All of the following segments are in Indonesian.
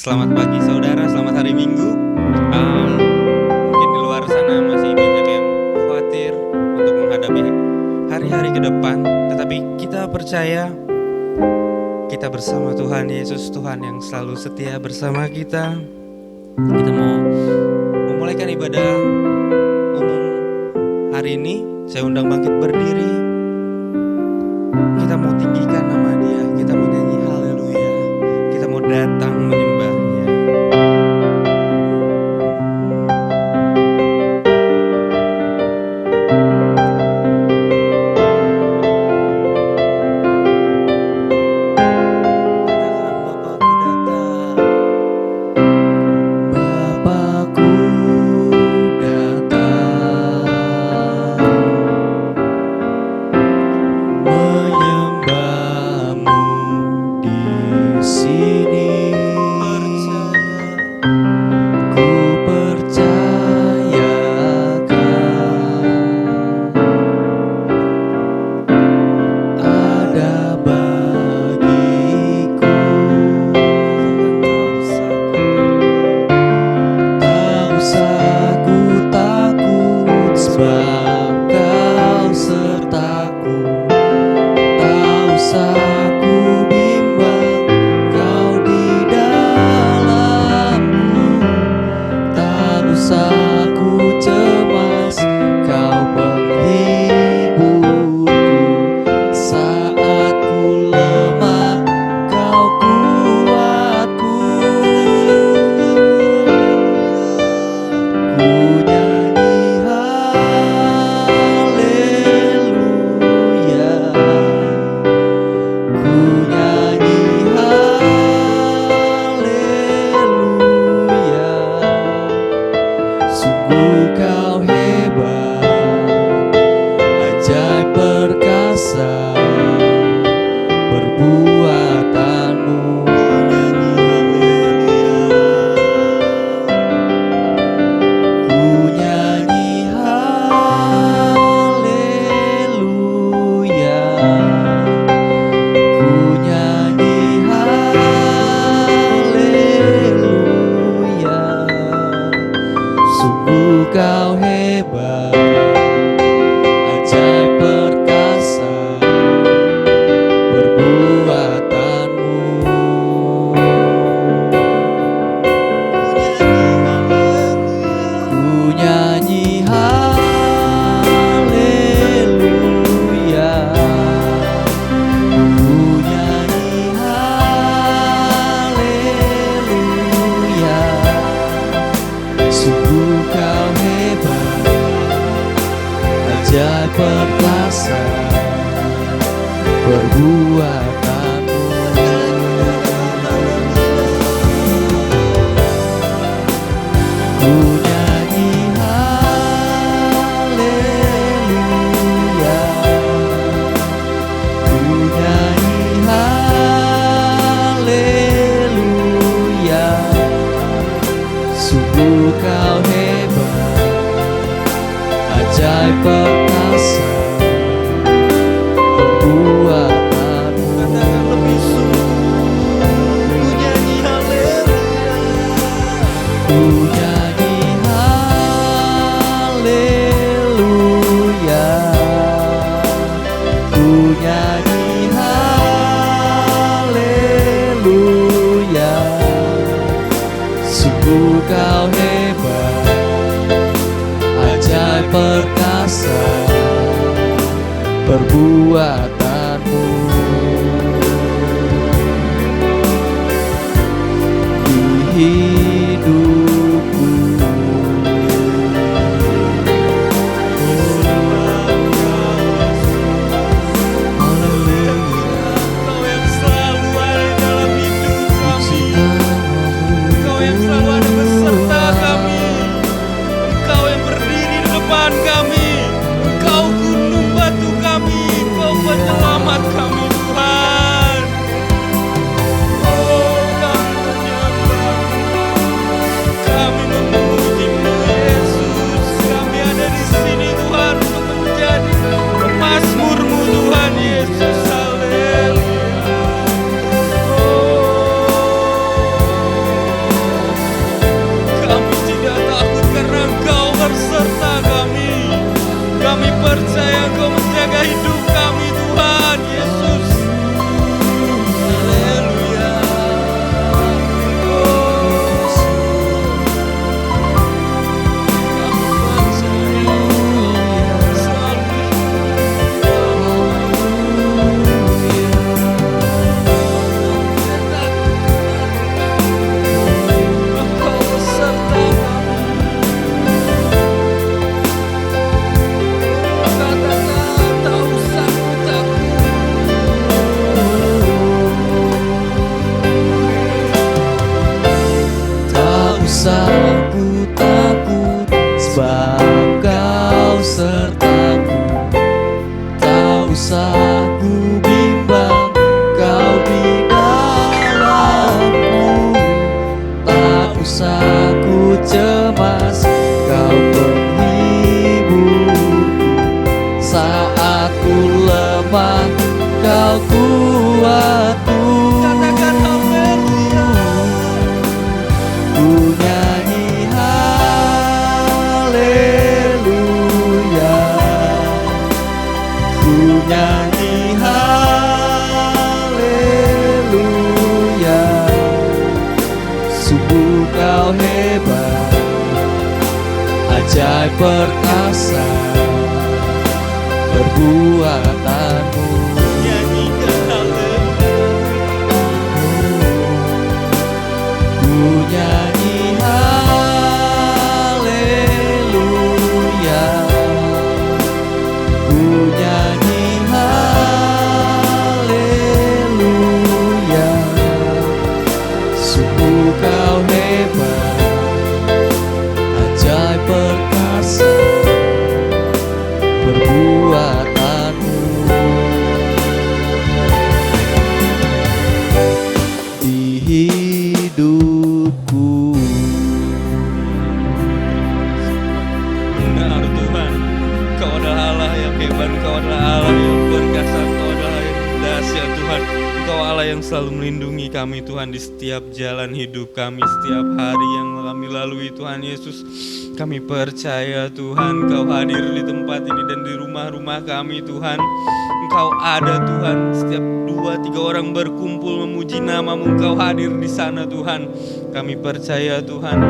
Selamat pagi saudara, selamat hari Minggu. Mungkin di luar sana masih banyak yang khawatir untuk menghadapi hari-hari ke depan. Tetapi kita percaya kita bersama Tuhan Yesus, Tuhan yang selalu setia bersama kita. Kita mau memulaikan ibadah umum hari ini. Saya undang bangkit berdiri. Kita mau tinggikan nama Dia, kita mau nyanyi haleluya. Kita mau datang menyembahnya. Kami percaya Engkau menjaga hidup kami Tuhan Yesus. Haleluya. Aku takut sebab Kau sertaku. Tak usah ku bimbang, Kau di dalamku. Tak usah ku cemas, Kau penghiburku. Saat ku lemah, Kau kuatku. Katakan haleluya. Ku nyanyi haleluya, ku nyanyi haleluya. Sungguh Kau hebat, ajaib perkasa perbuatanmu. Nyanyikan haleluya. Ku nyanyi haleluya, ku nyanyi haleluya. Sungguh Kau hebat, ajaib perkasa perbuatanmu. Di hidupku Benar Tuhan, Kau adalah Allah yang hebat, Kau adalah Allah yang berkasa, Kau adalah Allah yang dahsyat Tuhan. Engkau Allah yang selalu melindungi kami Tuhan di setiap jalan hidup kami, setiap hari yang kami lalui Tuhan Yesus. Kami percaya Tuhan Kau hadir di tempat ini dan di rumah-rumah kami Tuhan. Engkau ada Tuhan, setiap 2-3 orang berkumpul memuji nama-Mu, Engkau hadir di sana Tuhan. Kami percaya Tuhan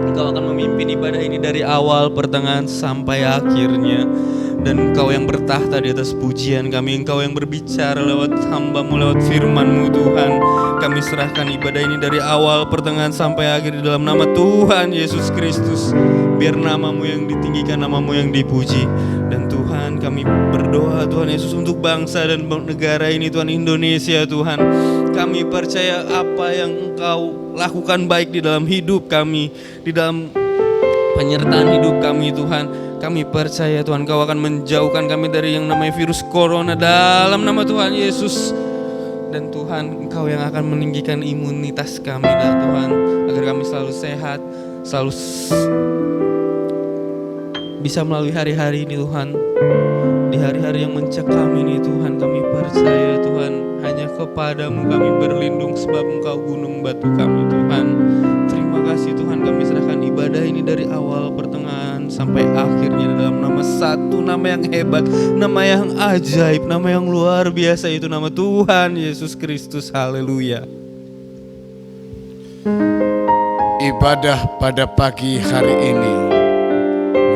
Engkau akan memimpin ibadah ini dari awal, pertengahan, sampai akhirnya. Dan Engkau yang bertahta di atas pujian kami, Engkau yang berbicara lewat hamba-Mu, lewat firman-Mu Tuhan. Kami serahkan ibadah ini dari awal, pertengahan, sampai akhir di dalam nama Tuhan Yesus Kristus. Biar nama-Mu yang ditinggikan, nama-Mu yang dipuji. Dan Tuhan kami berdoa Tuhan Yesus untuk bangsa dan negara ini Tuhan, Indonesia Tuhan. Kami percaya apa yang Engkau lakukan baik di dalam hidup kami, di dalam penyertaan hidup kami Tuhan. Kami percaya Tuhan Kau akan menjauhkan kami dari yang namanya virus corona dalam nama Tuhan Yesus. Dan Tuhan Engkau yang akan meninggikan imunitas kami Tuhan, agar kami selalu sehat, selalu bisa melalui hari-hari ini Tuhan. Di hari-hari yang mencekam ini Tuhan, kami percaya Tuhan, hanya kepadamu kami berlindung sebab Engkau gunung batu kami Tuhan. Terima kasih Tuhan, kami serahkan ibadah ini dari awal, pertengahan, sampai akhirnya dalam nama satu, nama yang hebat, nama yang ajaib, nama yang luar biasa, itu nama Tuhan Yesus Kristus. Haleluya. Ibadah pada pagi hari ini,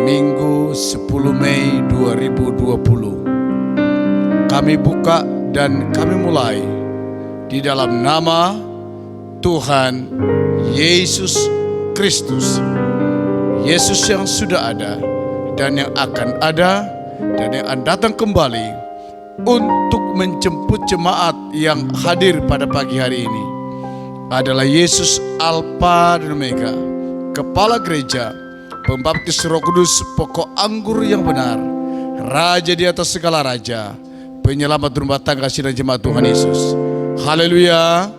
Minggu 10 Mei 2020, kami buka dan kami mulai di dalam nama Tuhan Yesus Kristus. Yesus yang sudah ada dan yang akan ada dan yang akan datang kembali untuk menjemput jemaat yang hadir pada pagi hari ini adalah Yesus Alfa dan Omega, Kepala Gereja, Pembaptis Roh Kudus, pokok anggur yang benar, Raja di atas segala raja, penyelamat rumah tangga sidang jemaat Tuhan Yesus. Haleluya.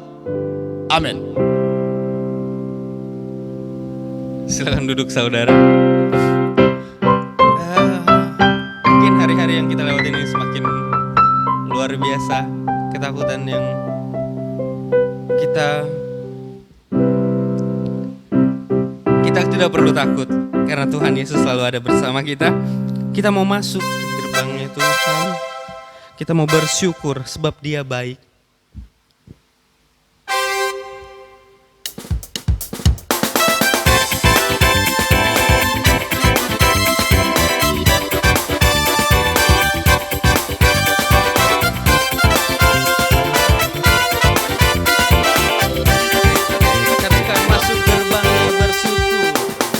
Amin. Silakan duduk saudara. Mungkin hari-hari yang kita lewati ini semakin luar biasa. Ketakutan yang kita tidak perlu takut, karena Tuhan Yesus selalu ada bersama kita. Kita mau masuk gerbangnya Tuhan. Kita mau bersyukur sebab Dia baik.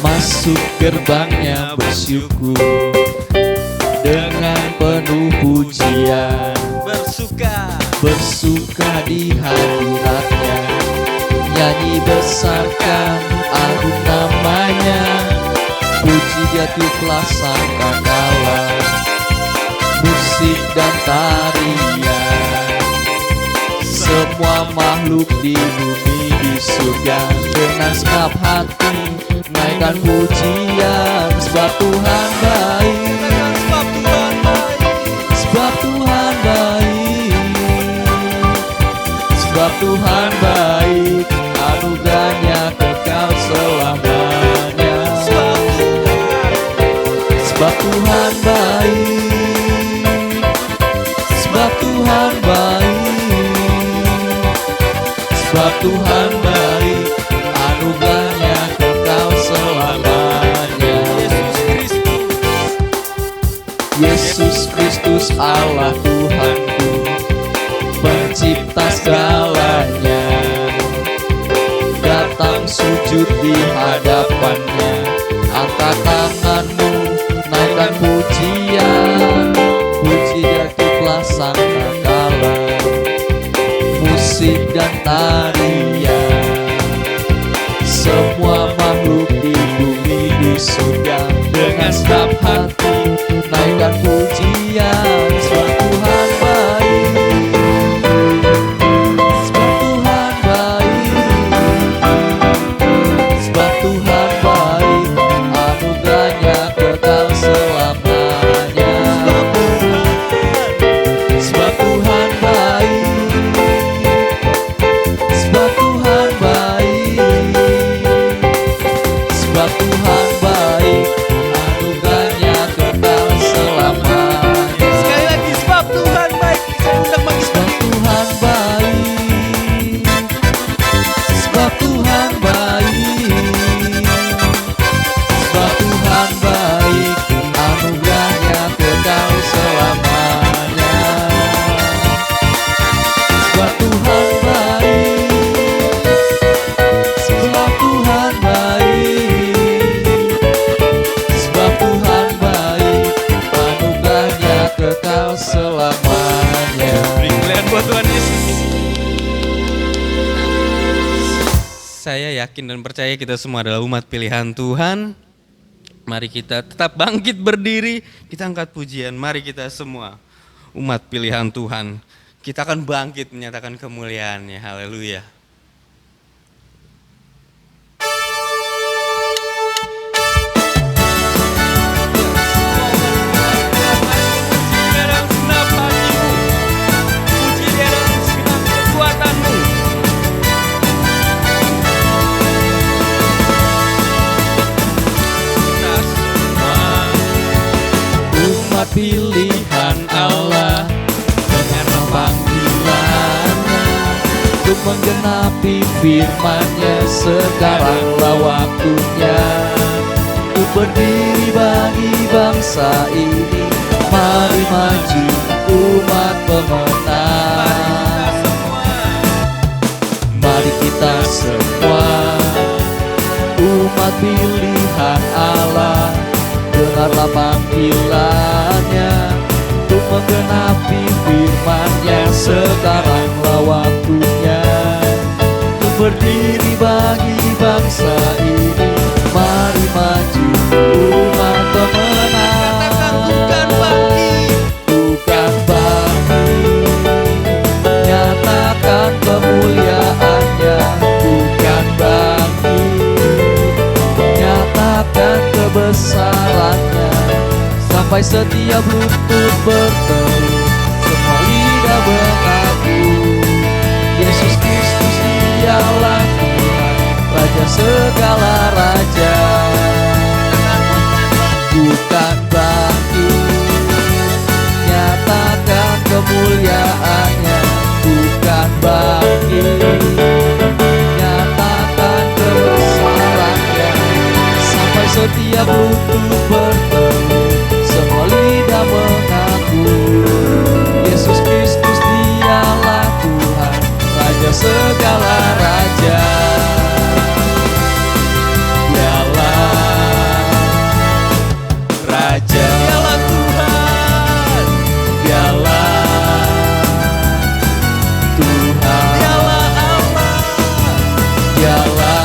Masuk gerbangnya bersyukur dengan penuh pujian, bersuka di hadiratnya, nyanyi besarkan agung namanya, puji Dia tiuplah sangkakala, musik dan tarian, semua makhluk di bumi di surga dengan segenap hati naikkan pujian, sebab Tuhan baik, sebab Tuhan baik, sebab Tuhan baik, anugerahnya kekal selamanya, sebab Tuhan baik, sebab Tuhan baik, sebab Tuhan baik, anugerahnya kekal selamanya. Yesus Kristus Allah Tuhanku, pencipta segalanya, datang sujud di hadapannya, angkat tanganmu, naikkan pujian, puji Dia tiuplah sangkakala, musik dan tarian, semua makhluk di bumi di surga dengan segenap hati naikkan pujian, sebab Tuhan baik, sebab Tuhan baik, sebab Tuhan baik, anugerahnya kekal selamanya, sebab Tuhan baik, sebab Tuhan baik, sebab Tuhan baik, anugerahnya kekal selamanya. Sekali lagi, sebab Tuhan baik. Saya undang bagi Sebab Tuhan baik, sebab Tuhan baik, sebab Tuhan baik, anugerahnya kekal selamanya. Sebab Tuhan baik, sebab Tuhan baik, sebab Tuhan baik, anugerahnya kekal selamanya. beri kemuliaan buat Tuhan Yesus. Saya yakin dan percaya kita semua adalah umat pilihan Tuhan. Mari kita tetap bangkit berdiri, kita angkat pujian. Mari kita semua umat pilihan Tuhan, kita akan bangkit menyatakan kemuliaan-Nya. Haleluya. Umat pilihan Allah dengan panggilannya untuk menggenapi firman-Nya, sekaranglah waktunya untuk berdiri bagi bangsa ini. Mari maju umat pemenang, mari kita semua umat pilihan Allah, dengarlah panggilannya untuk menggenapi firman-Nya, sekaranglah waktunya untuk berdiri bagi bangsa ini. Mari maju umat pemenang, bukan bangkit, nyatakan kemuliaan-Nya, bukan bangkit, nyatakan kebesaran-Nya, sampai setiap lutut berteru, semua lidah mengaku, Yesus Kristus Dialah Tuhan, Raja segala raja. Bukan bangkit, setiap lutut berteru, semua lidah mengaku Yesus Kristus dialah Tuhan, Raja segala raja. Dialah Raja, dialah Tuhan, dialah Tuhan, dialah Allah, dialah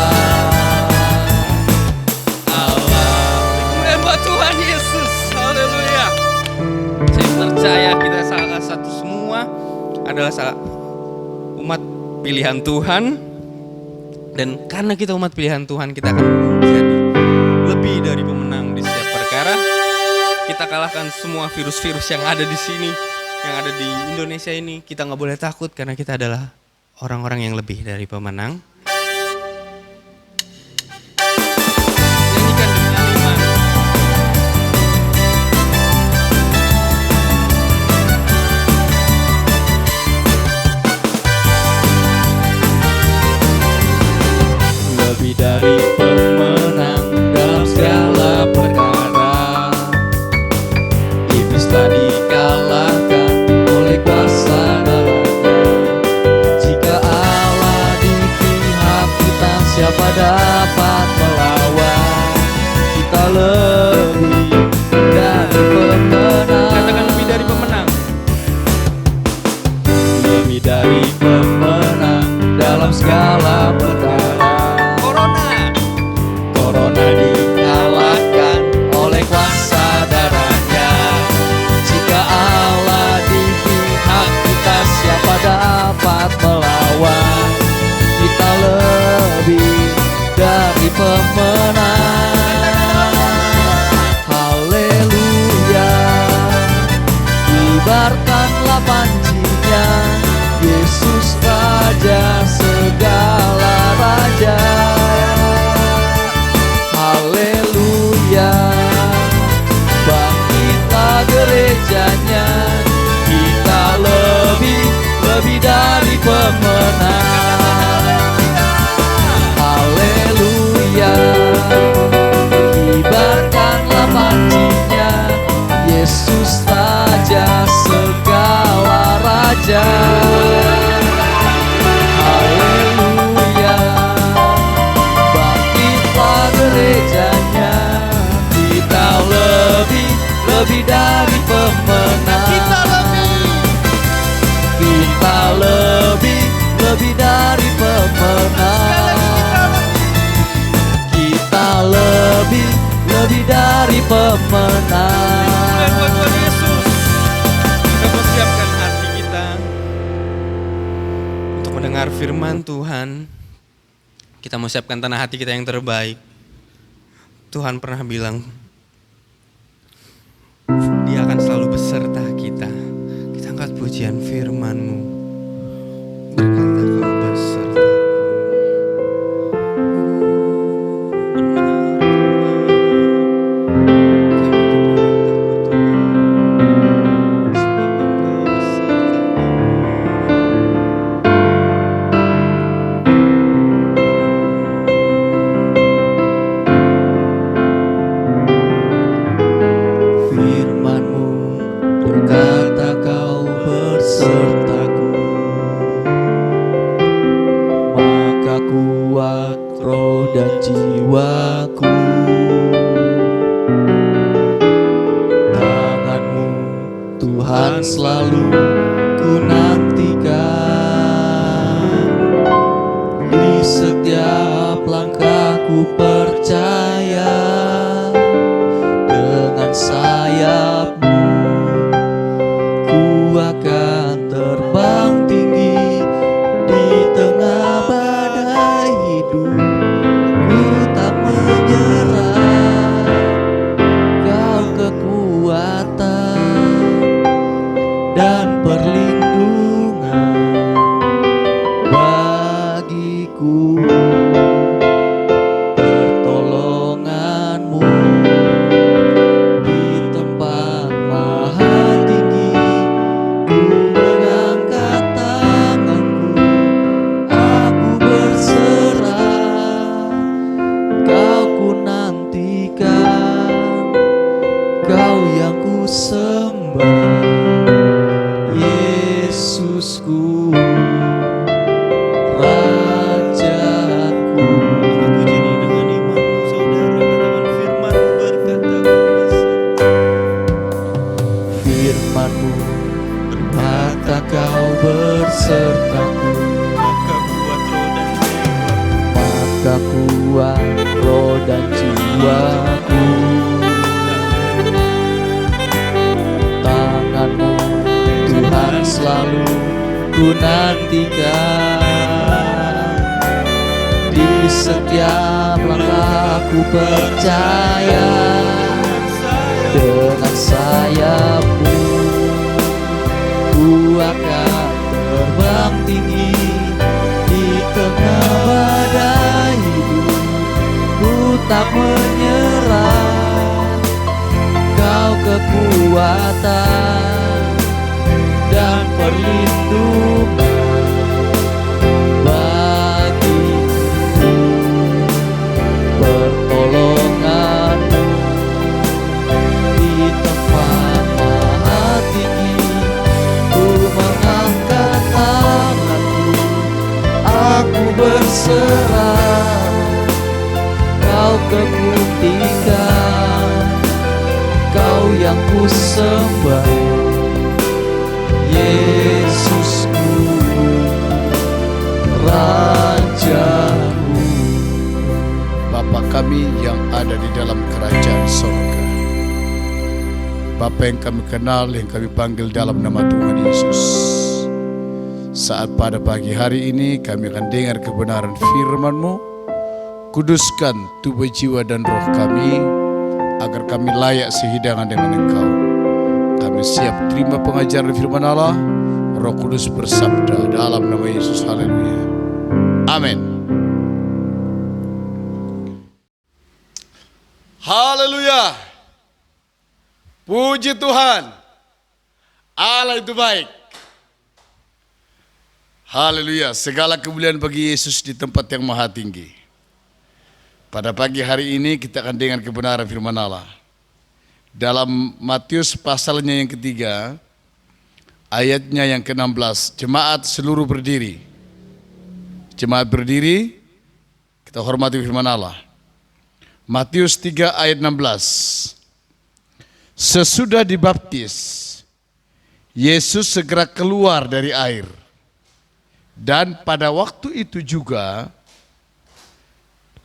Kemuliaan buat Tuhan Yesus. Haleluya. Saya percaya kita salah satu semua adalah umat pilihan Tuhan. Dan karena kita umat pilihan Tuhan, kita akan menjadi lebih dari pemenang di setiap perkara. Kita kalahkan semua virus-virus yang ada di sini, yang ada di Indonesia ini. Kita nggak boleh takut karena kita adalah orang-orang yang lebih dari pemenang. Nyanyikan dengan iman. lebih dari pemenang dalam segala perkara. Iblis telah dikalahkan oleh kuasa darahnya. Jika Allah di pihak kita, siapa dapat melawan? Kita lebih dari pemenang. Katakan lebih dari pemenang. Lebih dari pemenang dalam segala perkara. Corona dikalahkan oleh kuasa darahnya. Jika Allah di pihak kita, siapa dapat melawan? Kita lebih dari pemenang. Haleluya. Kibarkanlah pancinya, Yesus Raja segala raja. Haleluya. Bangkitlah gerejanya, kita lebih dari pemenang. Haleluya. Kibarkanlah pancinya, Yesus Raja segala raja. Haleluya. Bangkitlah gerejanya, kita lebih dari pemenang. Kita lebih dari pemenang. Kita lebih dari pemenang. Buat Tuhan Yesus. Kita persiapkan hati kita untuk mendengar firman Tuhan. Kita mau siapkan tanah hati kita yang terbaik. Tuhan pernah bilang, Dia akan selalu beserta kita. Kita angkat pujian firman-Mu. Berkata Kau besertaku. Benar Tuhan. Kami tidak takut Tuhan. Sebab Engkau besertaku. Firman-Mu berkata Kau bersertaku, maka kuat roh dan jiwaku. Tangan-Mu Tuhan selalu ku nantikan, di setiap langkahku percaya. Dengan sayap-Mu ku akan terbang tinggi di tengah badai hidup. Ku tak menyerah, Kau kekuatan dan perlindungan bagiku. Pertolongan-Mu di tempat maha tinggi, ku mengangkat tanganku, aku berserah, Kau ku nantikan. maka kau bersertaku. Maka kuat roh dan jiwaku. Tanganmu Tuhan selalu ku nantikan. Di setiap langkahku percaya, dengan sayapmu ku akan terbang tinggi. Di tengah badai hidup ku tak menyerah. Kau kekuatan dan perlindungan bagiku, pertolonganmu di tempat maha tinggi. Ku mengangkat tanganku, aku berserah. Kau kebuktikan, Kau yang ku sembah, Yesusku, Rajaku. Bapa kami yang ada di dalam kerajaan sorga, Bapa yang kami kenal, yang kami panggil dalam nama Tuhan Yesus. Saat pada pagi hari ini kami akan dengar kebenaran firman-Mu. Kuduskan tubuh, jiwa, dan roh kami, agar kami layak sehidangan dengan Engkau. Kami siap terima pengajaran firman Allah. Roh Kudus bersabda dalam nama Yesus. Haleluya. Amin. Haleluya. Puji Tuhan. Allah itu baik. Haleluya. Segala kemuliaan bagi Yesus di tempat yang maha tinggi. Pada pagi hari ini kita akan dengar kebenaran firman Allah. Dalam Matius pasalnya yang ketiga, ayatnya yang ke-16. Jemaat seluruh berdiri. Jemaat berdiri, kita hormati firman Allah. Matius 3 ayat 16. Sesudah dibaptis, Yesus segera keluar dari air. Dan pada waktu itu juga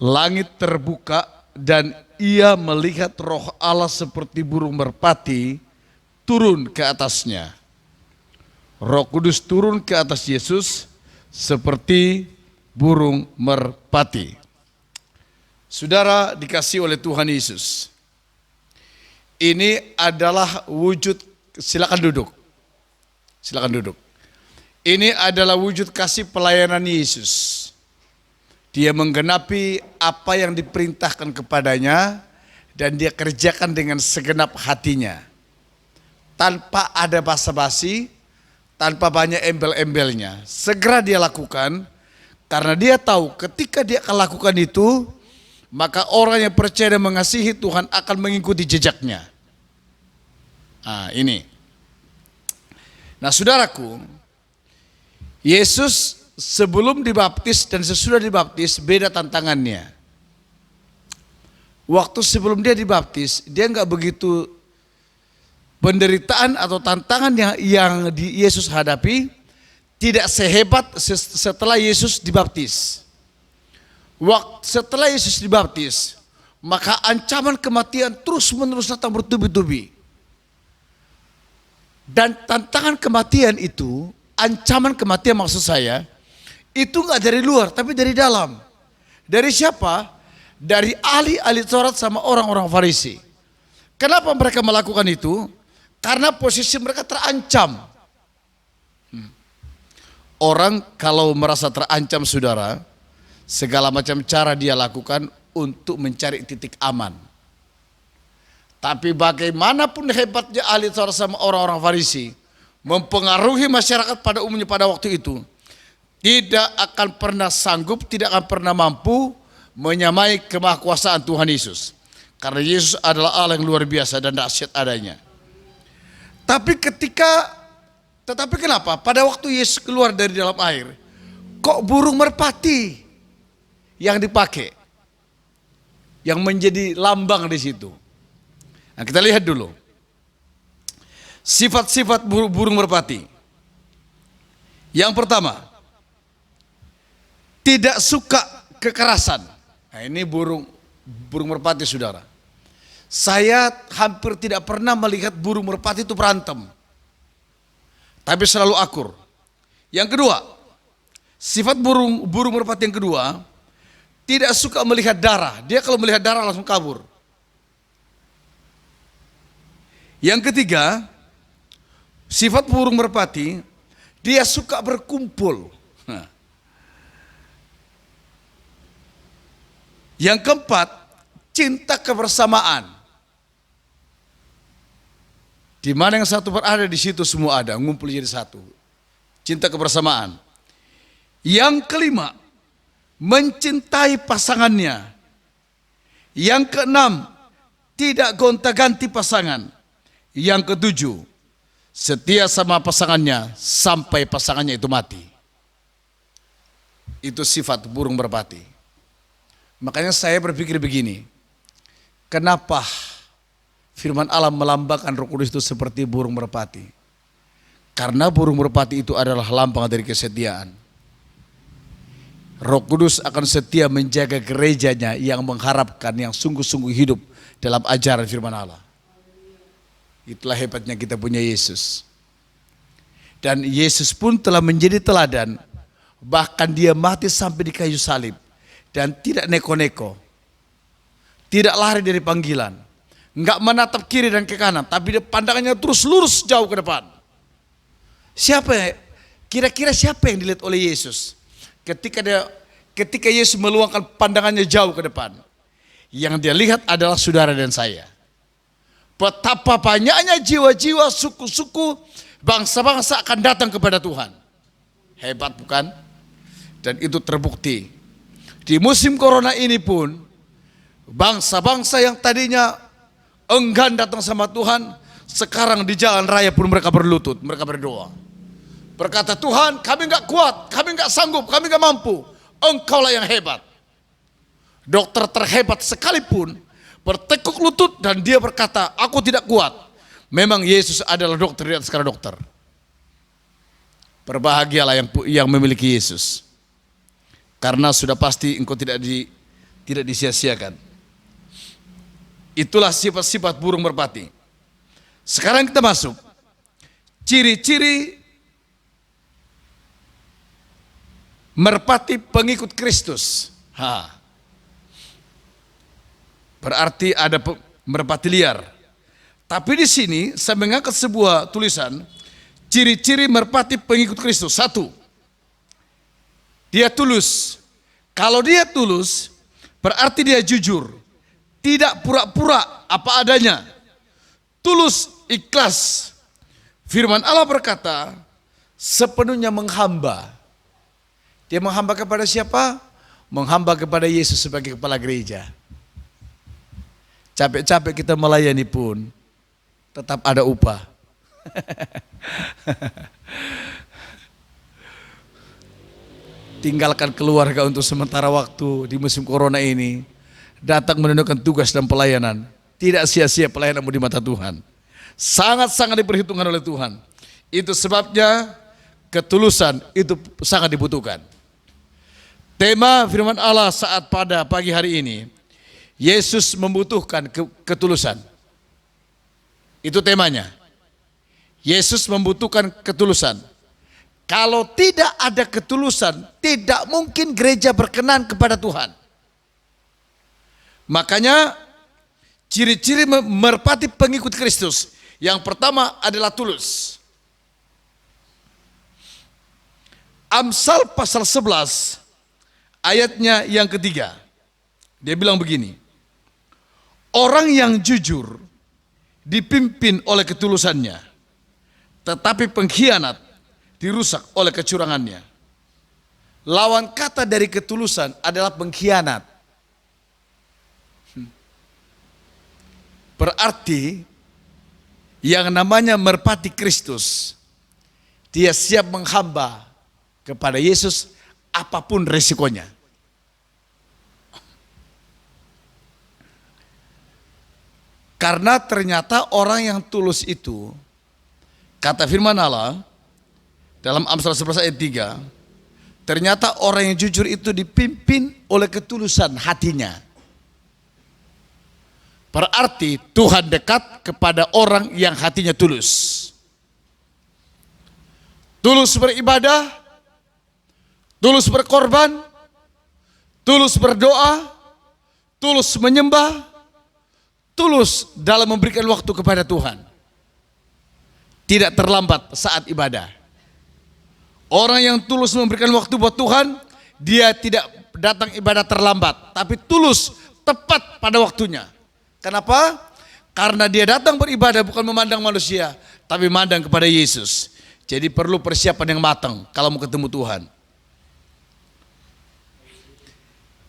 langit terbuka dan ia melihat Roh Allah seperti burung merpati turun ke atasnya. Roh Kudus turun ke atas Yesus seperti burung merpati. Saudara dikasih oleh Tuhan Yesus, ini adalah wujud, silakan duduk. Silakan duduk. Ini adalah wujud kasih pelayanan Yesus. Dia menggenapi apa yang diperintahkan kepadanya dan dia kerjakan dengan segenap hatinya. Tanpa ada basa-basi, tanpa banyak embel-embelnya. Segera dia lakukan karena dia tahu ketika dia akan lakukan itu, maka orang yang percaya dan mengasihi Tuhan akan mengikuti jejaknya. Nah ini. Nah saudaraku, Yesus sebelum dibaptis dan sesudah dibaptis beda tantangannya. Waktu sebelum dia dibaptis, dia nggak begitu penderitaan atau tantangan yang Yesus hadapi tidak sehebat setelah Yesus dibaptis. Setelah Yesus dibaptis, maka ancaman kematian terus-menerus datang bertubi-tubi. Dan tantangan kematian itu, ancaman kematian maksud saya, itu nggak dari luar tapi dari dalam. Dari siapa? Dari ahli-ahli Taurat sama orang-orang Farisi. Kenapa mereka melakukan itu? Karena posisi mereka terancam. Orang kalau merasa terancam saudara, segala macam cara dia lakukan untuk mencari titik aman. Tapi bagaimanapun hebatnya ahli Taurat sama orang-orang Farisi mempengaruhi masyarakat pada umumnya pada waktu itu, tidak akan pernah sanggup, tidak akan pernah mampu menyamai kemahakuasaan Tuhan Yesus. Karena Yesus adalah Allah yang luar biasa dan dahsyat adanya. Tetapi kenapa pada waktu Yesus keluar dari dalam air, kok burung merpati yang dipakai, yang menjadi lambang di situ? Nah kita lihat dulu sifat-sifat burung merpati. Yang pertama, tidak suka kekerasan. Nah, ini burung merpati, saudara. Saya hampir tidak pernah melihat burung merpati itu berantem, tapi selalu akur. Yang kedua, sifat burung merpati yang kedua, tidak suka melihat darah. Dia kalau melihat darah langsung kabur. Yang ketiga, sifat burung merpati, dia suka berkumpul. Yang keempat, cinta kebersamaan. Di mana yang satu berada, di situ semua ada, ngumpul jadi satu. Cinta kebersamaan. Yang kelima, mencintai pasangannya. Yang keenam, tidak gonta-ganti pasangan. Yang ketujuh, setia sama pasangannya sampai pasangannya itu mati. Itu sifat burung merpati. Makanya saya berpikir begini, kenapa firman Allah melambangkan Roh Kudus itu seperti burung merpati? Karena burung merpati itu adalah lambang dari kesetiaan. Roh Kudus akan setia menjaga gerejanya yang mengharapkan, yang sungguh-sungguh hidup dalam ajaran firman Allah. Itulah hebatnya kita punya Yesus. Dan Yesus pun telah menjadi teladan, bahkan dia mati sampai di kayu salib. Dan tidak neko-neko, tidak lari dari panggilan, enggak menatap kiri dan ke kanan, tapi dia pandangannya terus lurus jauh ke depan. Kira-kira siapa yang dilihat oleh Yesus ketika Yesus meluangkan pandangannya jauh ke depan? Yang dia lihat adalah saudara dan saya. Betapa banyaknya jiwa-jiwa, suku-suku, bangsa-bangsa akan datang kepada Tuhan. Hebat bukan? Dan itu terbukti. Di musim corona ini pun, bangsa-bangsa yang tadinya enggan datang sama Tuhan, sekarang di jalan raya pun mereka berlutut, mereka berdoa. Berkata, Tuhan, kami enggak kuat, kami enggak sanggup, kami enggak mampu. Engkaulah yang hebat. Dokter terhebat sekalipun bertekuk lutut dan dia berkata, aku tidak kuat. Memang Yesus adalah dokter di atas segala dokter. Berbahagialah yang memiliki Yesus. Karena sudah pasti engkau tidak disia-siakan. Itulah sifat-sifat burung merpati. Sekarang kita masuk. Ciri-ciri merpati pengikut Kristus. Berarti ada merpati liar. Tapi di sini saya mengangkat sebuah tulisan. Ciri-ciri merpati pengikut Kristus. Satu, dia tulus. Kalau dia tulus, berarti dia jujur. Tidak pura-pura apa adanya. Tulus, ikhlas. Firman Allah berkata, sepenuhnya menghamba. Dia menghamba kepada siapa? Menghamba kepada Yesus sebagai kepala gereja. Capek-capek kita melayani pun, tetap ada upah. Tinggalkan keluarga untuk sementara waktu di musim corona ini. Datang menunaikan tugas dan pelayanan. Tidak sia-sia pelayananmu di mata Tuhan. Sangat-sangat diperhitungkan oleh Tuhan. Itu sebabnya ketulusan itu sangat dibutuhkan. Tema firman Allah saat pada pagi hari ini, Yesus membutuhkan ketulusan. Itu temanya. Yesus membutuhkan ketulusan. Kalau tidak ada ketulusan, tidak mungkin gereja berkenan kepada Tuhan. Makanya ciri-ciri merpati pengikut Kristus. Yang pertama adalah tulus. Amsal pasal 11 ayatnya yang ketiga. Dia bilang begini. Orang yang jujur dipimpin oleh ketulusannya, tetapi pengkhianat dirusak oleh kecurangannya. Lawan kata dari ketulusan adalah pengkhianat. Berarti yang namanya merpati Kristus, dia siap menghamba kepada Yesus apapun resikonya. Karena ternyata orang yang tulus itu, kata firman Allah, dalam Amsal 11 ayat 3, ternyata orang yang jujur itu dipimpin oleh ketulusan hatinya. Berarti Tuhan dekat kepada orang yang hatinya tulus. Tulus beribadah, tulus berkorban, tulus berdoa, tulus menyembah, tulus dalam memberikan waktu kepada Tuhan. Tidak terlambat saat ibadah. Orang yang tulus memberikan waktu buat Tuhan, dia tidak datang ibadah terlambat, tapi tulus, tepat pada waktunya. Kenapa? Karena dia datang beribadah bukan memandang manusia, tapi memandang kepada Yesus. Jadi perlu persiapan yang matang kalau mau ketemu Tuhan.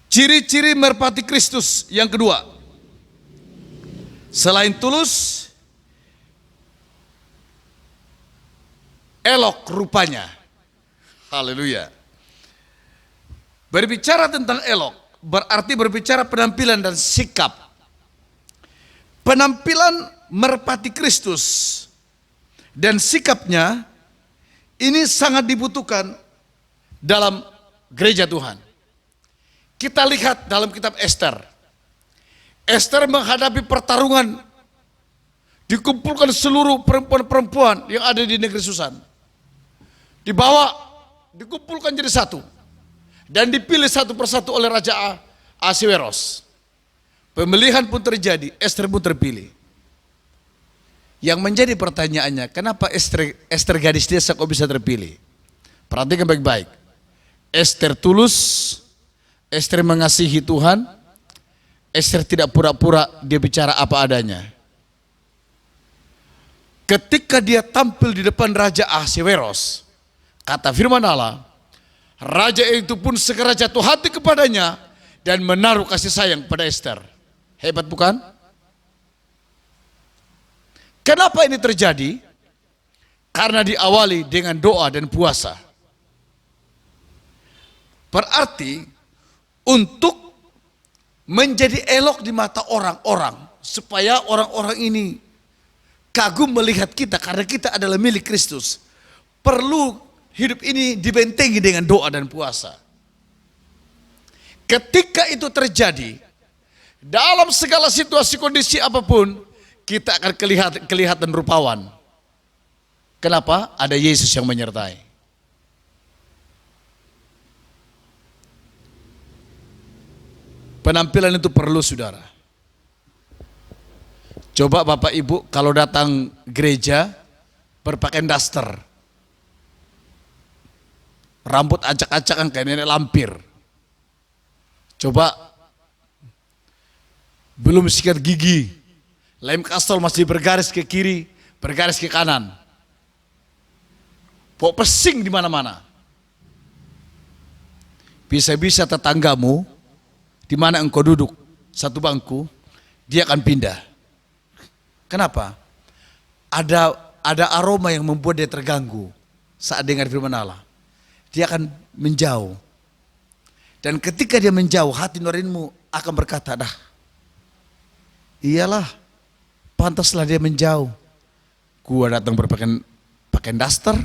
Ciri-ciri merpati Kristus yang kedua, selain tulus, elok rupanya. Haleluya. Berbicara tentang elok berarti berbicara penampilan dan sikap. Penampilan merpati Kristus dan sikapnya ini sangat dibutuhkan dalam gereja Tuhan. Kita lihat dalam kitab Ester. Ester menghadapi pertarungan, dikumpulkan seluruh perempuan-perempuan yang ada di negeri Susan. Dibawa, dikumpulkan jadi satu. Dan dipilih satu persatu oleh Raja Ahasiweros. Pemilihan pun terjadi, Ester pun terpilih. Yang menjadi pertanyaannya, kenapa Ester gadis desa kok bisa terpilih? Perhatikan baik-baik. Ester tulus, Ester mengasihi Tuhan, Ester tidak pura-pura, dia bicara apa adanya. Ketika dia tampil di depan Raja Ahasiweros, kata firman Allah, raja itu pun segera jatuh hati kepadanya dan menaruh kasih sayang pada Ester. Hebat bukan? Kenapa ini terjadi? Karena diawali dengan doa dan puasa. Berarti untuk menjadi elok di mata orang-orang, supaya orang-orang ini kagum melihat kita karena kita adalah milik Kristus, perlu hidup ini dibentengi dengan doa dan puasa. Ketika itu terjadi, dalam segala situasi kondisi apapun, kita akan kelihatan rupawan. Kenapa? Ada Yesus yang menyertai. Penampilan itu perlu, saudara. Coba Bapak Ibu kalau datang gereja berpakaian daster, rambut acak-acakan kayak nenek lampir. Coba belum sikat gigi, lem kastol masih bergaris ke kiri, bergaris ke kanan. Pok pesing di mana-mana. Bisa-bisa tetanggamu di mana engkau duduk satu bangku, dia akan pindah. Kenapa? Ada aroma yang membuat dia terganggu saat dengar firman Allah. Dia akan menjauh. Dan ketika dia menjauh, hati nuranimu akan berkata, dah, iyalah, pantaslah dia menjauh. Gua datang berpakaian daster,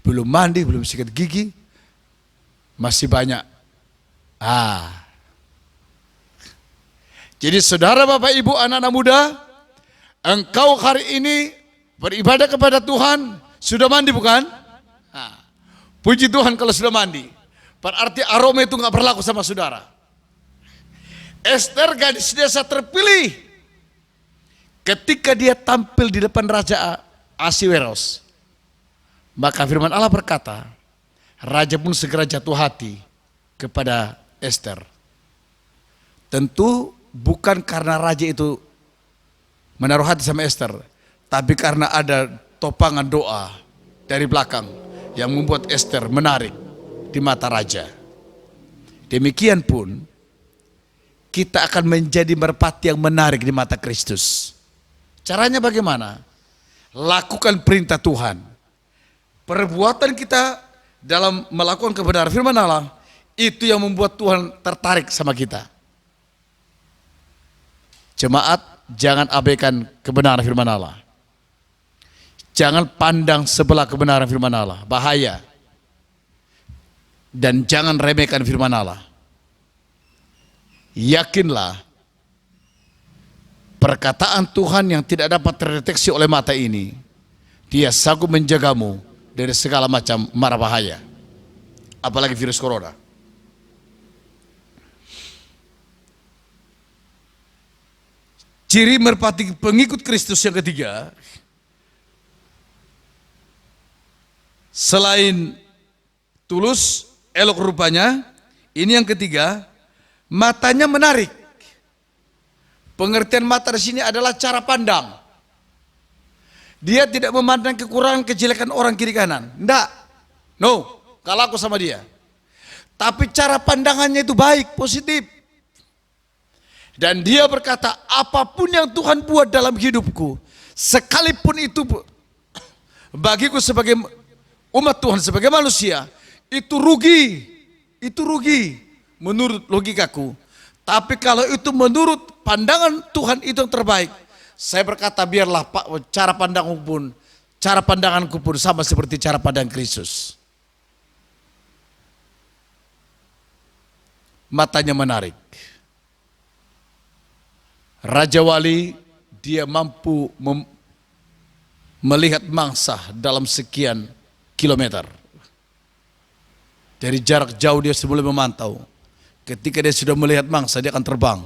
belum mandi, belum sikat gigi, masih banyak. Jadi saudara, Bapak, Ibu, anak-anak muda, engkau hari ini beribadah kepada Tuhan, sudah mandi bukan? Puji Tuhan kalau sudah mandi. Berarti aroma itu gak berlaku sama saudara. Ester gadis desa terpilih. Ketika dia tampil di depan Raja Ahasiweros, maka firman Allah berkata, raja pun segera jatuh hati kepada Ester. Tentu bukan karena raja itu menaruh hati sama Ester, tapi karena ada topangan doa dari belakang yang membuat Ester menarik di mata raja. Demikian pun kita akan menjadi merpati yang menarik di mata Kristus. Caranya bagaimana? Lakukan perintah Tuhan. Perbuatan kita dalam melakukan kebenaran firman Allah, itu yang membuat Tuhan tertarik sama kita. Jemaat, jangan abaikan kebenaran firman Allah. Jangan pandang sebelah kebenaran firman Allah, bahaya. Dan jangan remehkan firman Allah. Yakinlah perkataan Tuhan yang tidak dapat terdeteksi oleh mata ini, Dia sanggup menjagamu dari segala macam mara bahaya, apalagi virus corona. Ciri merpati pengikut Kristus yang ketiga, selain tulus, elok rupanya, ini yang ketiga, matanya menarik. Pengertian mata di sini adalah cara pandang. Dia tidak memandang kekurangan, kejelekan orang kiri kanan. Enggak. No, kalau aku sama dia. Tapi cara pandangannya itu baik, positif. Dan dia berkata, apapun yang Tuhan buat dalam hidupku, sekalipun itu bagiku sebagai umat Tuhan, sebagai manusia, itu rugi. Itu rugi menurut logikaku. Tapi kalau itu menurut pandangan Tuhan itu yang terbaik, saya berkata biarlah cara pandanganku pun sama seperti cara pandang Kristus. Matanya menarik. Raja Wali, dia mampu melihat mangsa dalam sekian kilometer. Dari jarak jauh dia sebelum memantau. Ketika dia sudah melihat mangsa, dia akan terbang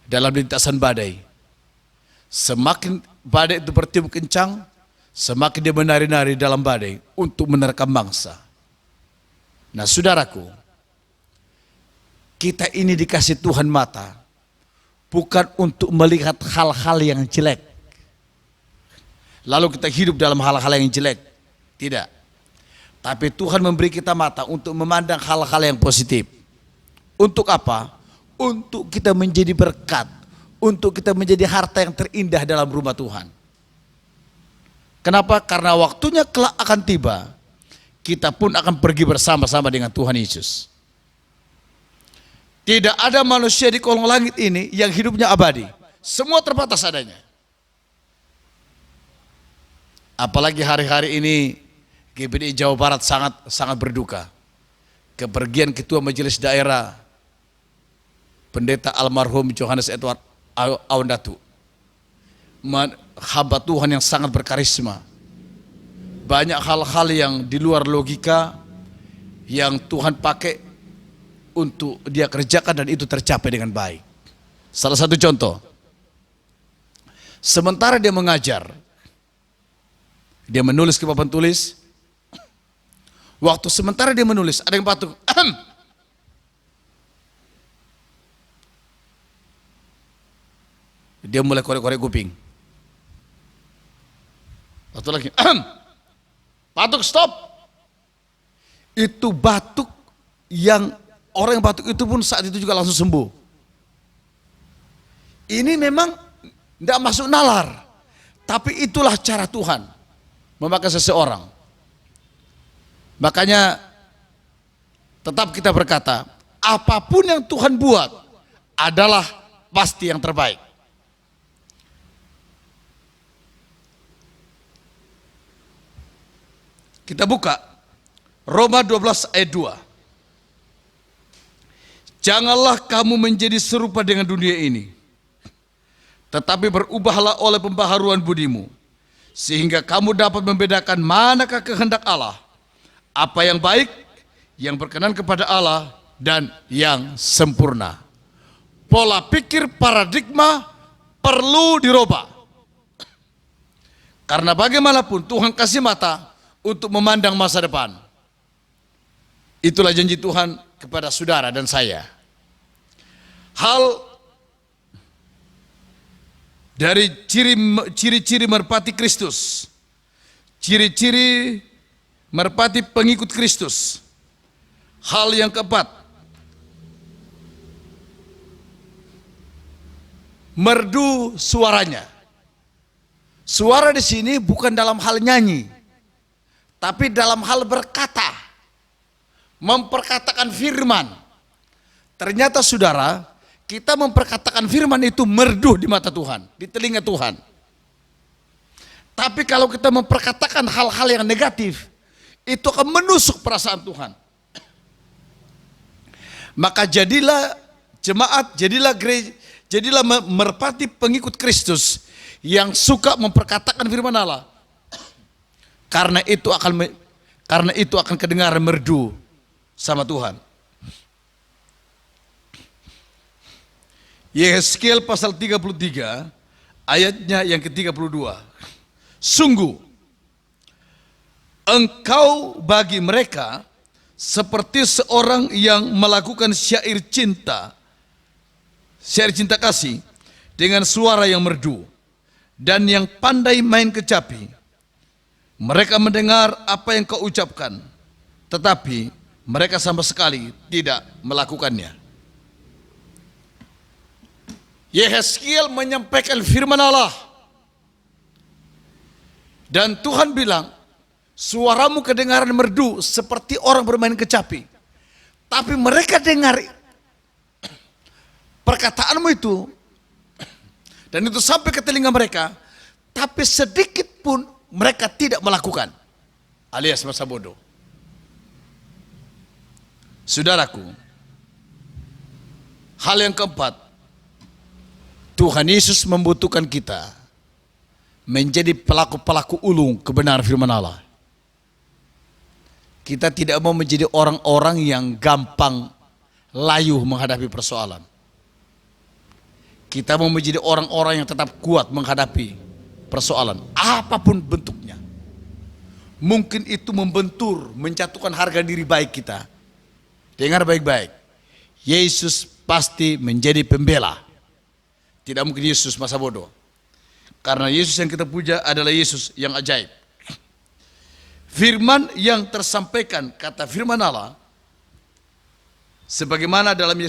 dalam lintasan badai. Semakin badai itu bertiup kencang, semakin dia menari-nari dalam badai untuk menerkam mangsa. Nah saudaraku, kita ini dikasih Tuhan mata, bukan untuk melihat hal-hal yang jelek, lalu kita hidup dalam hal-hal yang jelek. Tidak. Tapi Tuhan memberi kita mata untuk memandang hal-hal yang positif. Untuk apa? Untuk kita menjadi berkat, untuk kita menjadi harta yang terindah dalam rumah Tuhan. Kenapa? Karena waktunya kelak akan tiba, kita pun akan pergi bersama-sama dengan Tuhan Yesus. Tidak ada manusia di kolong langit ini yang hidupnya abadi. Semua terbatas adanya. Apalagi hari-hari ini GPDI Jawa Barat sangat berduka. Kepergian Ketua Majelis Daerah Pendeta almarhum Johannes Edward Awandatu, hamba Tuhan yang sangat berkarisma. Banyak hal-hal yang di luar logika yang Tuhan pakai untuk dia kerjakan dan itu tercapai dengan baik. Salah satu contoh, sementara dia mengajar, dia menulis ke papan tulis. Waktu sementara dia menulis, ada yang patung. Dia mulai korek-korek kuping. Satu lagi, batuk, stop. Itu batuk yang orang yang batuk itu pun saat itu juga langsung sembuh. Ini memang tidak masuk nalar, tapi itulah cara Tuhan memakai seseorang. Makanya tetap kita berkata, apapun yang Tuhan buat adalah pasti yang terbaik. Kita buka Roma 12 ayat 2. Janganlah kamu menjadi serupa dengan dunia ini, tetapi berubahlah oleh pembaharuan budimu, sehingga kamu dapat membedakan manakah kehendak Allah, apa yang baik, yang berkenan kepada Allah, dan yang sempurna. Pola pikir paradigma perlu dirubah. Karena bagaimanapun Tuhan kasih mata untuk memandang masa depan. Itulah janji Tuhan kepada saudara dan saya. Hal dari ciri-ciri merpati Kristus, ciri-ciri merpati pengikut Kristus. Hal yang keempat, merdu suaranya. Suara di sini bukan dalam hal nyanyi, tapi dalam hal berkata, memperkatakan firman. Ternyata saudara, kita memperkatakan firman itu merdu di mata Tuhan, di telinga Tuhan. Tapi kalau kita memperkatakan hal-hal yang negatif, itu akan menusuk perasaan Tuhan. Maka jadilah jemaat, jadilah gereja, jadilah merpati pengikut Kristus yang suka memperkatakan firman Allah. Karena itu akan kedengaran merdu sama Tuhan. Yehezkiel pasal 33 ayatnya yang ke-32. Sungguh engkau bagi mereka seperti seorang yang melakukan syair cinta kasih dengan suara yang merdu dan yang pandai main kecapi. Mereka mendengar apa yang kau ucapkan, tetapi mereka sama sekali tidak melakukannya. Yehezkiel menyampaikan firman Allah. Dan Tuhan bilang, suaramu kedengaran merdu seperti orang bermain kecapi. Tapi mereka dengar perkataanmu itu, dan itu sampai ke telinga mereka, tapi sedikit pun mereka tidak melakukan, alias masa bodoh. Saudaraku, hal yang keempat, Tuhan Yesus membutuhkan kita menjadi pelaku-pelaku ulung kebenaran firman Allah. Kita tidak mau menjadi orang-orang yang gampang layu menghadapi persoalan. Kita mau menjadi orang-orang yang tetap kuat menghadapi persoalan, apapun bentuknya. Mungkin itu membentur, menjatuhkan harga diri baik kita. Dengar baik-baik, Yesus pasti menjadi pembela. Tidak mungkin Yesus masa bodoh. Karena Yesus yang kita puja adalah Yesus yang ajaib. Firman yang tersampaikan, kata firman Allah, sebagaimana dalam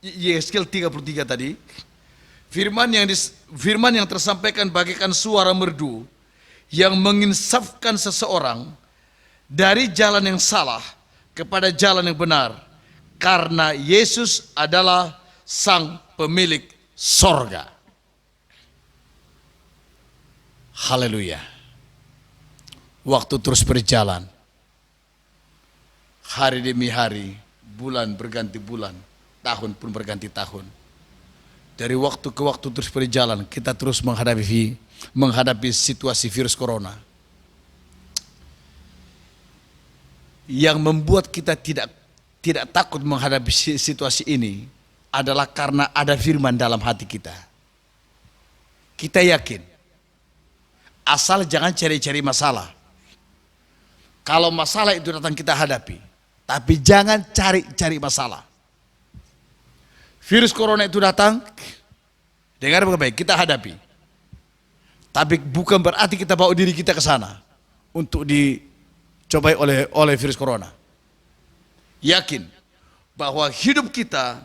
Yehezkiel 33 tadi, firman yang tersampaikan bagaikan suara merdu yang menginsafkan seseorang dari jalan yang salah kepada jalan yang benar, karena Yesus adalah sang pemilik sorga. Haleluya. Waktu terus berjalan, hari demi hari, bulan berganti bulan, tahun pun berganti tahun. Dari waktu ke waktu terus berjalan, kita terus menghadapi situasi virus corona. Yang membuat kita tidak takut menghadapi situasi ini adalah karena ada firman dalam hati kita. Kita yakin, asal jangan cari-cari masalah. Kalau masalah itu datang kita hadapi, tapi jangan cari-cari masalah. Virus corona itu datang, dengar baik-baik, kita hadapi. Tapi bukan berarti kita bawa diri kita ke sana untuk dicobai oleh virus corona. Yakin bahwa hidup kita,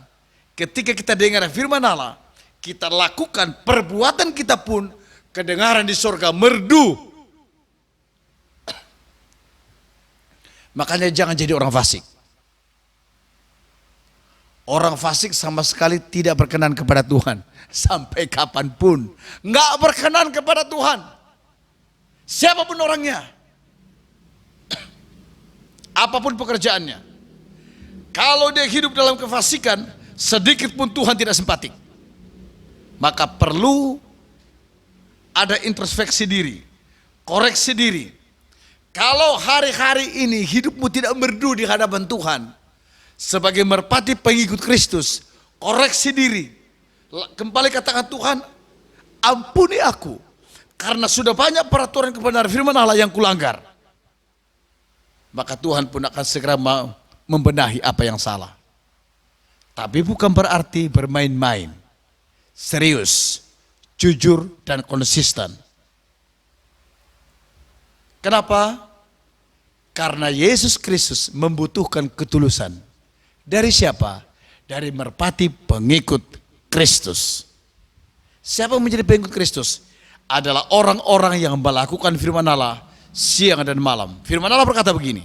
ketika kita dengar firman Allah, kita lakukan, perbuatan kita pun kedengaran di surga merdu. Makanya jangan jadi orang fasik. Orang fasik sama sekali tidak berkenan kepada Tuhan. Sampai kapanpun. Nggak berkenan kepada Tuhan. Siapapun orangnya. Apapun pekerjaannya. Kalau dia hidup dalam kefasikan, sedikit pun Tuhan tidak simpatik. Maka perlu ada introspeksi diri. Koreksi diri. Kalau hari-hari ini hidupmu tidak merdu di hadapan Tuhan, sebagai merpati pengikut Kristus, koreksi diri. Kembali katakan, Tuhan, ampuni aku, karena sudah banyak peraturan kebenaran firman Allah yang kulanggar. Maka Tuhan pun akan segera membenahi apa yang salah. Tapi bukan berarti bermain-main. Serius, jujur, dan konsisten. Kenapa? Karena Yesus Kristus membutuhkan ketulusan. Dari siapa? Dari merpati pengikut Kristus. Siapa menjadi pengikut Kristus? Adalah orang-orang yang melakukan firman Allah siang dan malam. Firman Allah berkata begini,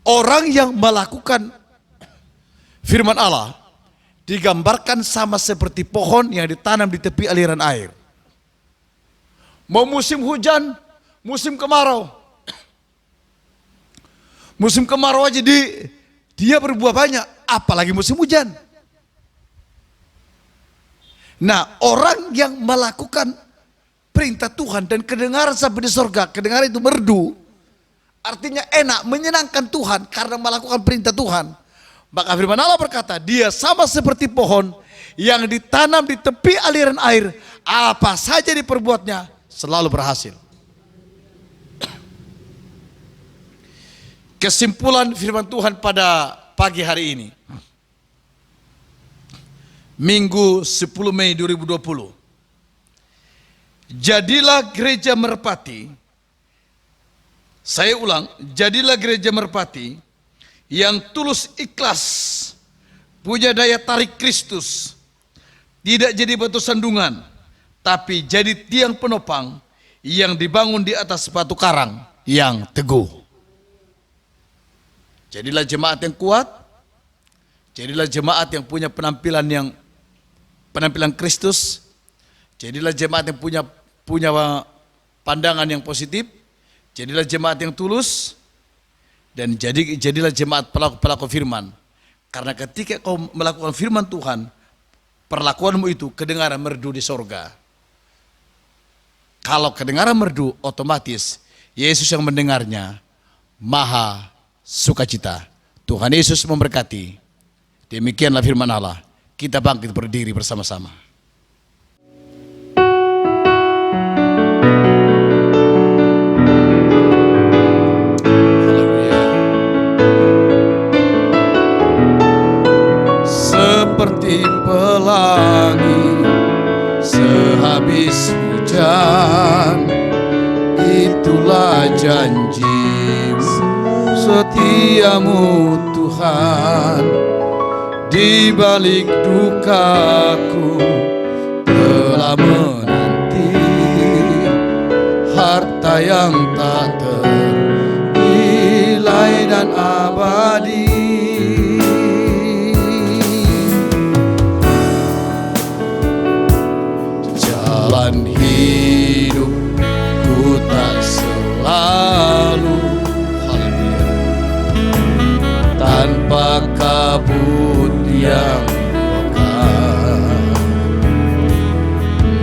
orang yang melakukan firman Allah digambarkan sama seperti pohon yang ditanam di tepi aliran air. Mau musim hujan, musim kemarau. Musim kemarau aja dia berbuah banyak, apalagi musim hujan. Nah, orang yang melakukan perintah Tuhan dan kedengaran sampai di surga, kedengaran itu merdu, artinya enak, menyenangkan Tuhan karena melakukan perintah Tuhan. Maka firman Allah berkata, dia sama seperti pohon yang ditanam di tepi aliran air, apa saja diperbuatnya selalu berhasil. Kesimpulan firman Tuhan pada pagi hari ini, Minggu 10 Mei 2020. Jadilah gereja merpati, saya ulang, jadilah gereja merpati yang tulus ikhlas, punya daya tarik Kristus, tidak jadi batu sandungan, tapi jadi tiang penopang yang dibangun di atas batu karang yang teguh. Jadilah jemaat yang kuat, jadilah jemaat yang punya penampilan Kristus, jadilah jemaat yang punya pandangan yang positif, jadilah jemaat yang tulus, dan jadilah jemaat pelaku firman. Karena ketika kau melakukan firman Tuhan, perlakuanmu itu kedengaran merdu di sorga. Kalau kedengaran merdu, otomatis Yesus yang mendengarnya maha sukacita. Tuhan Yesus memberkati. Demikianlah firman Allah. Kita bangkit berdiri bersama-sama. Haleluya. Seperti pelangi sehabis hujan, itulah janji-Mu, setiamu Tuhan. Di balik dukaku telah menanti harta yang tak ternilai dan abadi. Jalan hidupku tak selalu tanpa kabut yang pekat,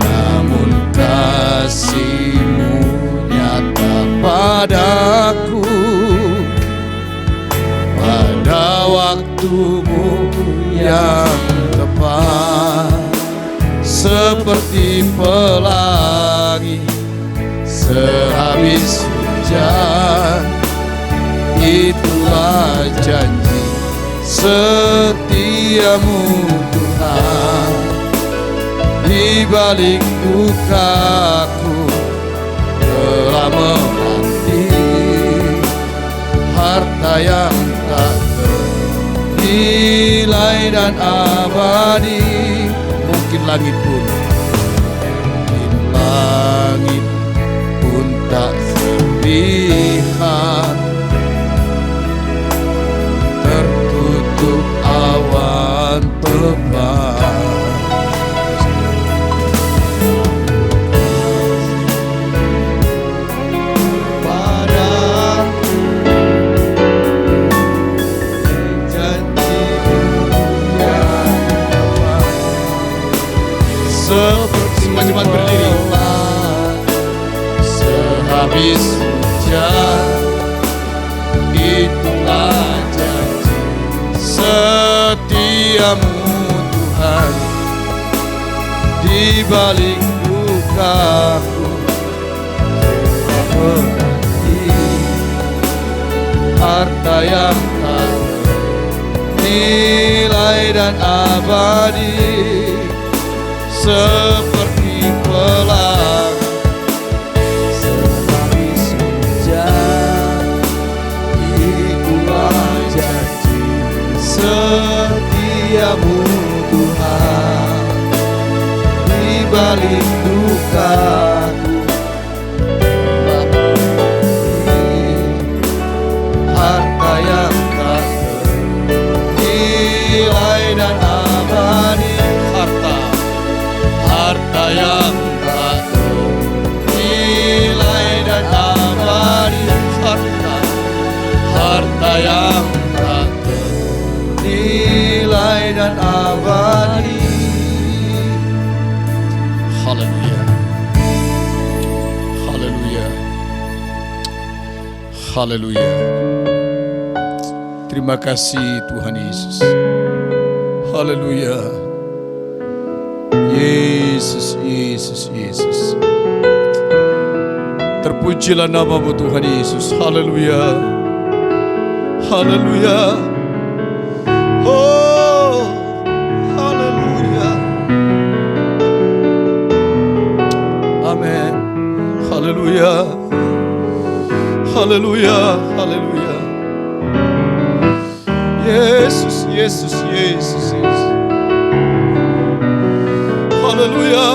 namun kasih-Mu nyata padaku pada waktu-Mu yang tepat. Seperti pelangi sehabis hujan, itulah janji setiamu Tuhan. Di balik dukaku telah menanti harta yang tak ternilai dan abadi. Mungkin langit pun tak terlihat, tertutup awan tebal. Padaku janji-Mu yang tepat. Semua jemaat berdiri. Sehabis hujan, itulah janji setiamu Tuhan. Di balik dukaku menanti harta yang tak ternilai dan abadi. Seperti pelangi sehabis hujan, itulah janji setiamu Tuhan. Di balik dukaku menanti harta yang tak ternilai dan abadi. Harta yang tak ternilai Haleluya. Terima kasih Tuhan Yesus. Haleluya. Yesus, Yesus, Yesus. Terpujilah namamu Tuhan Yesus. Haleluya. Haleluya. Oh, haleluya. Amin. Haleluya. Haleluya. Haleluya. Yesus, Yesus, Yesus, Yesus. Haleluya.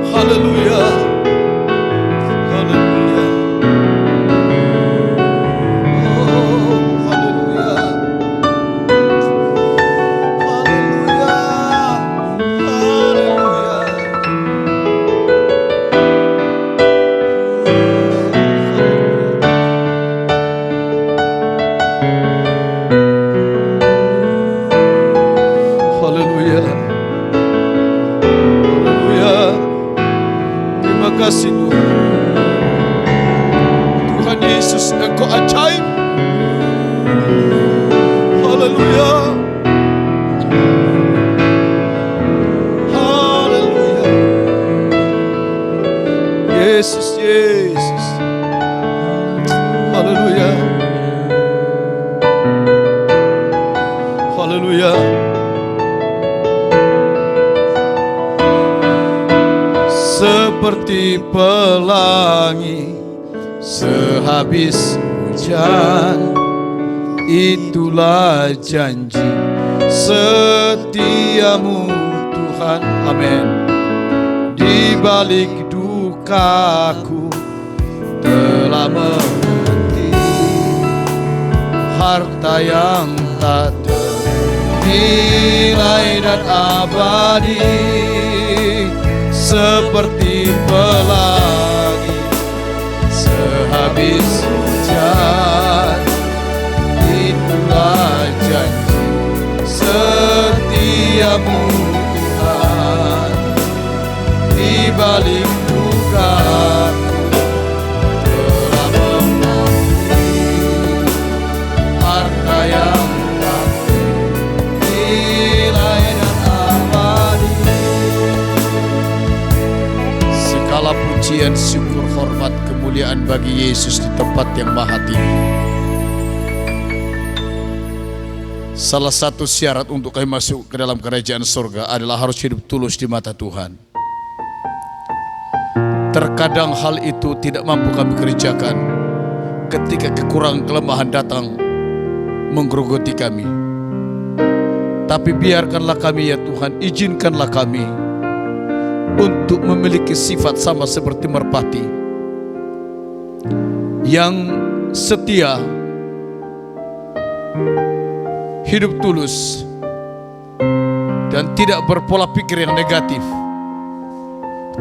Haleluya. Haleluya. Oh, haleluya. Haleluya. Haleluya. Haleluya. Terima kasih Tuhan. Tuhan Yesus, Engkau ajaib. Haleluya. Haleluya. Yesus, Yesus. Haleluya. Haleluya. Seperti pelangi sehabis hujan, itulah janji setiamu Tuhan. Amin. Di balik dukaku telah menanti harta yang tak ternilai dan abadi. Seperti pelangi sehabis hujan, itulah janji setiamu Tuhan. Di balik dukaku telah menanti harta yang tak ternilai dan abadi. Segala pujian, syukur, hormat, kemuliaan bagi Yesus di tempat yang maha tinggi. Salah satu syarat untuk kami masuk ke dalam kerajaan surga adalah harus hidup tulus di mata Tuhan. Terkadang hal itu tidak mampu kami kerjakan ketika kekurangan kelemahan datang menggerogoti kami. Tapi biarkanlah kami ya Tuhan, izinkanlah kami untuk memiliki sifat sama seperti merpati yang setia, hidup tulus, dan tidak berpola pikir yang negatif.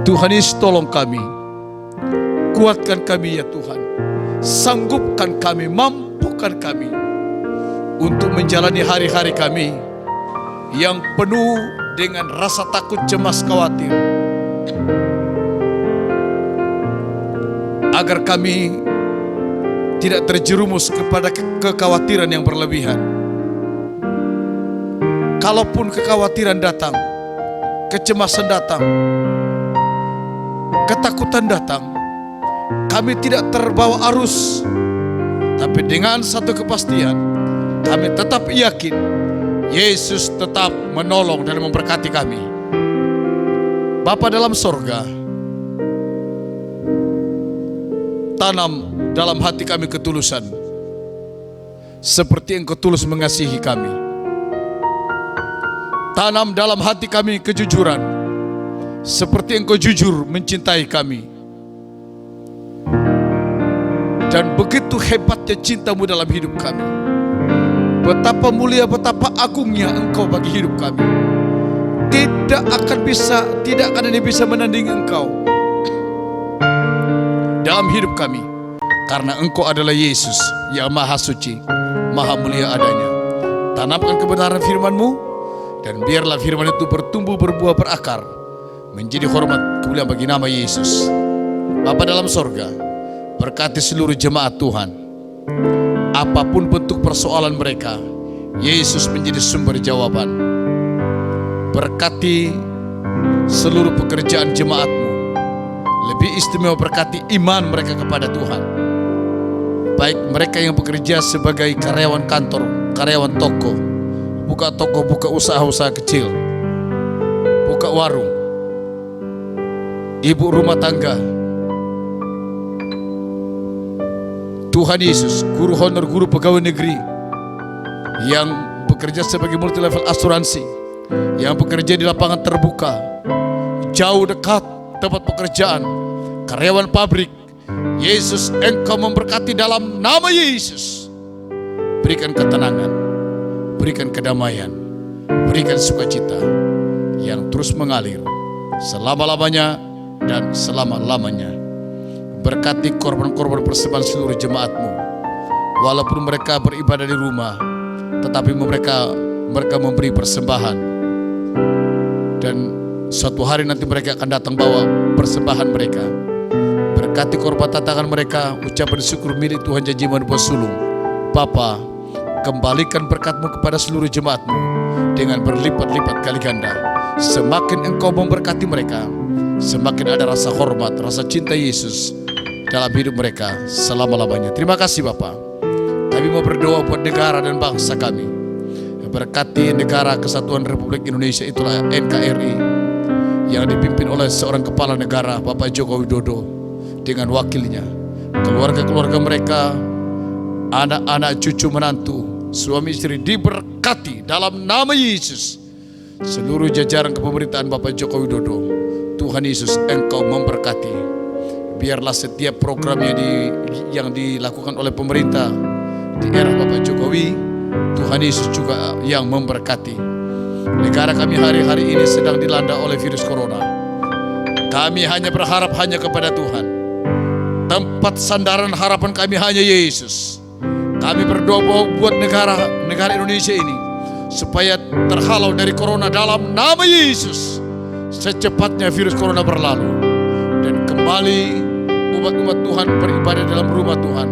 Tuhan Yesus, tolong kami, kuatkan kami ya Tuhan, sanggupkan kami, mampukan kami untuk menjalani hari-hari kami yang penuh dengan rasa takut, cemas, khawatir, agar kami tidak terjerumus kepada kekhawatiran yang berlebihan. Kalaupun kekhawatiran datang, kecemasan datang, ketakutan datang, kami tidak terbawa arus, tapi dengan satu kepastian, kami tetap yakin Yesus tetap menolong dan memberkati kami. Bapa dalam sorga, tanam dalam hati kami ketulusan, seperti Engkau tulus mengasihi kami. Tanam dalam hati kami kejujuran, seperti Engkau jujur mencintai kami. Dan begitu hebatnya cinta-Mu dalam hidup kami. Betapa mulia, betapa agungnya Engkau bagi hidup kami. Tidak akan ada bisa menandingi Engkau dalam hidup kami, karena Engkau adalah Yesus yang maha suci, maha mulia adanya. Tanamkan kebenaran firman-Mu, dan biarlah firman itu bertumbuh, berbuah, berakar, menjadi hormat kemuliaan bagi nama Yesus. Bapa dalam sorga, berkati seluruh jemaat Tuhan. Apapun bentuk persoalan mereka, Yesus menjadi sumber jawaban. Berkati seluruh pekerjaan jemaat-Mu. Lebih istimewa berkati iman mereka kepada Tuhan. Baik mereka yang bekerja sebagai karyawan kantor, karyawan toko, buka usaha-usaha kecil, buka warung, ibu rumah tangga, Tuhan Yesus, guru honor, guru pegawai negeri yang bekerja sebagai multi level asuransi, yang bekerja di lapangan terbuka, jauh dekat tempat pekerjaan, karyawan pabrik. Yesus, Engkau memberkati dalam nama Yesus. Berikan ketenangan, berikan kedamaian, berikan sukacita yang terus mengalir selama-lamanya dan selama-lamanya. Berkati korban-korban persembahan seluruh jemaat-Mu. Walaupun mereka beribadah di rumah, tetapi mereka memberi persembahan. Dan suatu hari nanti mereka akan datang bawa persembahan mereka. Berkati korban tantangan mereka, ucapan syukur milik Tuhan Janjiman Buah Sulung. Bapa, kembalikan berkat-Mu kepada seluruh jemaat-Mu dengan berlipat-lipat kali ganda. Semakin Engkau memberkati mereka, semakin ada rasa hormat, rasa cinta Yesus dalam hidup mereka selama-lamanya. Terima kasih Bapa. Kami mau berdoa buat negara dan bangsa kami. Berkati negara Kesatuan Republik Indonesia, itulah NKRI, yang dipimpin oleh seorang kepala negara, Bapak Joko Widodo, dengan wakilnya, keluarga-keluarga mereka, anak-anak, cucu, menantu, suami istri diberkati dalam nama Yesus. Seluruh jajaran kepemerintahan Bapak Joko Widodo, Tuhan Yesus, Engkau memberkati. Biarlah setiap programnya yang dilakukan oleh pemerintah di era Bapak Jokowi, Tuhan Yesus juga yang memberkati. Negara kami hari-hari ini sedang dilanda oleh virus corona. Kami hanya berharap hanya kepada Tuhan. Tempat sandaran harapan kami hanya Yesus. Kami berdoa buat negara Indonesia ini supaya terhalau dari corona dalam nama Yesus. Secepatnya virus corona berlalu dan kembali umat-umat Tuhan beribadah dalam rumah Tuhan.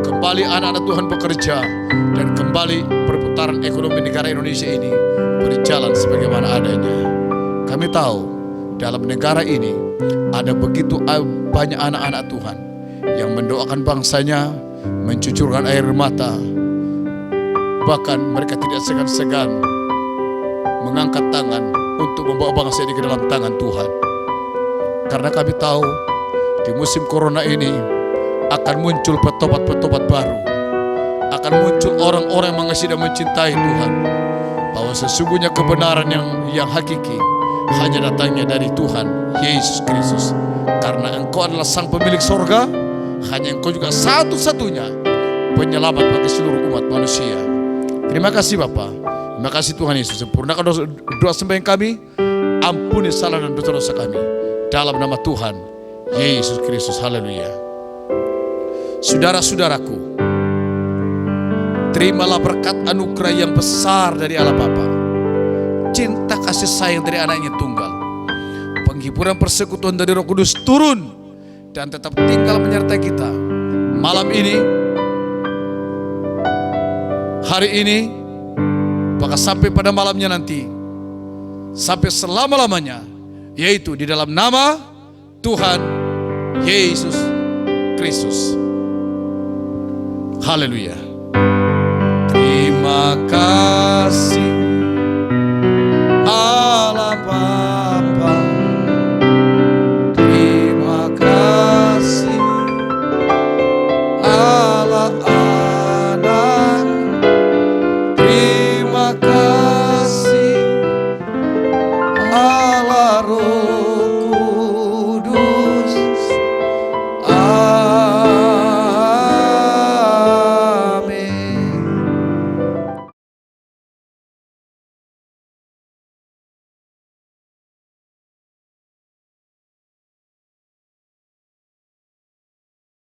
Kembali anak-anak Tuhan bekerja dan kembali perputaran ekonomi negara Indonesia ini berjalan sebagaimana adanya. Kami tahu dalam negara ini ada begitu banyak anak-anak Tuhan yang mendoakan bangsanya, mencucurkan air mata. Bahkan mereka tidak segan-segan mengangkat tangan untuk membawa bangsa ini ke dalam tangan Tuhan. Karena kami tahu di musim corona ini akan muncul petobat-petobat baru. Akan muncul orang-orang yang mengasihi dan mencintai Tuhan. Bahwa sesungguhnya kebenaran yang hakiki hanya datangnya dari Tuhan Yesus Kristus. Karena Engkau adalah Sang Pemilik sorga, hanya Engkau juga satu-satunya penyelamat bagi seluruh umat manusia. Terima kasih Bapa. Terima kasih Tuhan Yesus. Sempurnakan doa sembahyang kami. Ampuni salah dan dosa-dosa kami. Dalam nama Tuhan Yesus Kristus. Haleluya. Saudara-saudaraku, terimalah berkat anugerah yang besar dari Allah Bapa, cinta kasih sayang dari anaknya tunggal, penghiburan persekutuan dari Roh Kudus turun dan tetap tinggal menyertai kita malam ini, hari ini, bahkan sampai pada malamnya nanti, sampai selama-lamanya, yaitu di dalam nama Tuhan Yesus Kristus. Haleluya. Terima kasih